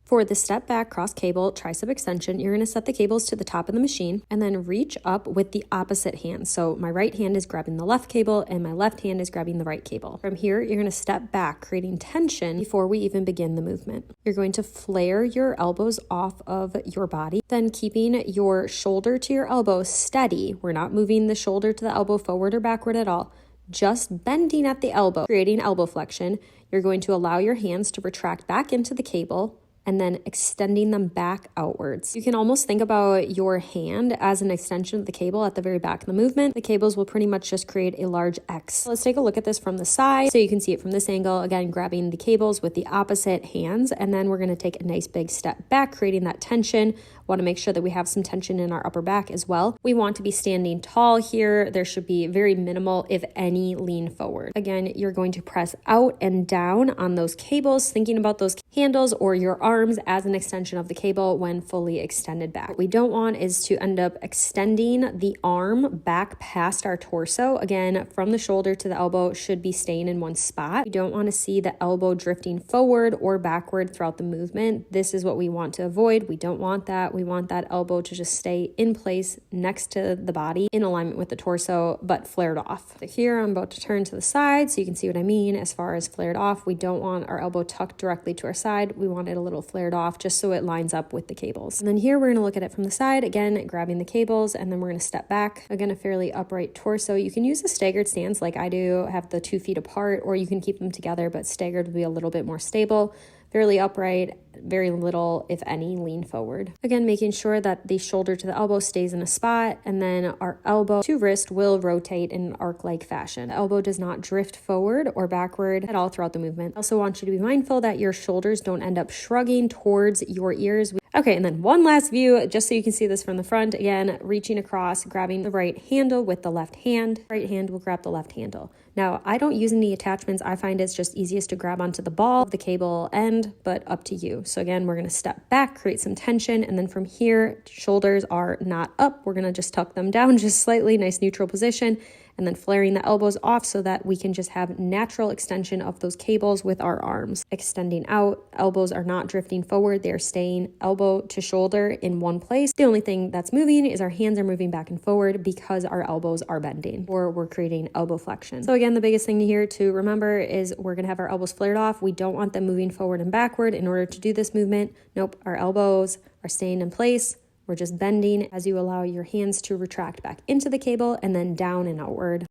For the step back cross cable tricep extension, you're going to set the cables to the top of the machine and then reach up with the opposite hand. So my right hand is grabbing the left cable and my left hand is grabbing the right cable. From here, you're going to step back, creating tension before we even begin the movement. You're going to flare your elbows off of your body, then keeping your shoulder to your elbow steady. We're not moving the shoulder to the elbow forward or backward at all. Just bending at the elbow, creating elbow flexion. You're going to allow your hands to retract back into the cable and then extending them back outwards. You can almost think about your hand as an extension of the cable at the very back of the movement. The cables will pretty much just create a large X. Let's take a look at this from the side so you can see it from this angle. Again, grabbing the cables with the opposite hands, and then we're gonna take a nice big step back, creating that tension. Want to make sure that we have some tension in our upper back as well. We want to be standing tall here. There should be very minimal, if any, lean forward. Again, you're going to press out and down on those cables, thinking about those handles or your arms as an extension of the cable when fully extended back. What we don't want is to end up extending the arm back past our torso. Again, from the shoulder to the elbow should be staying in one spot. We don't want to see the elbow drifting forward or backward throughout the movement. This is what we want to avoid. We don't want that. We want that elbow to just stay in place next to the body in alignment with the torso, but flared off. So here I'm about to turn to the side so you can see what I mean as far as flared off. We don't want our elbow tucked directly to our side. We want it a little flared off just so it lines up with the cables. And then here we're going to look at it from the side, again, grabbing the cables, and then we're going to step back. Again, a fairly upright torso. You can use a staggered stance like I do, have the 2 feet apart, or you can keep them together, but staggered would be a little bit more stable. Fairly upright, very little, if any, lean forward. Again, making sure that the shoulder to the elbow stays in a spot, and then our elbow to wrist will rotate in an arc-like fashion. The elbow does not drift forward or backward at all throughout the movement. I also want you to be mindful that your shoulders don't end up shrugging towards your ears. Okay, and then one last view, just so you can see this from the front. Again, reaching across, grabbing the right handle with the left hand. Right hand will grab the left handle. Now, I don't use any attachments. I find it's just easiest to grab onto the ball of the cable end, but up to you. So again, we're gonna step back, create some tension, and then from here, shoulders are not up. We're gonna just tuck them down just slightly, nice neutral position, and then flaring the elbows off so that we can just have natural extension of those cables with our arms. Extending out, elbows are not drifting forward. They're staying elbow to shoulder in one place. The only thing that's moving is our hands are moving back and forward because our elbows are bending, or we're creating elbow flexion. So again, the biggest thing here to remember is we're gonna have our elbows flared off. We don't want them moving forward and backward in order to do this movement. Nope, our elbows are staying in place. We're just bending as you allow your hands to retract back into the cable and then down and outward.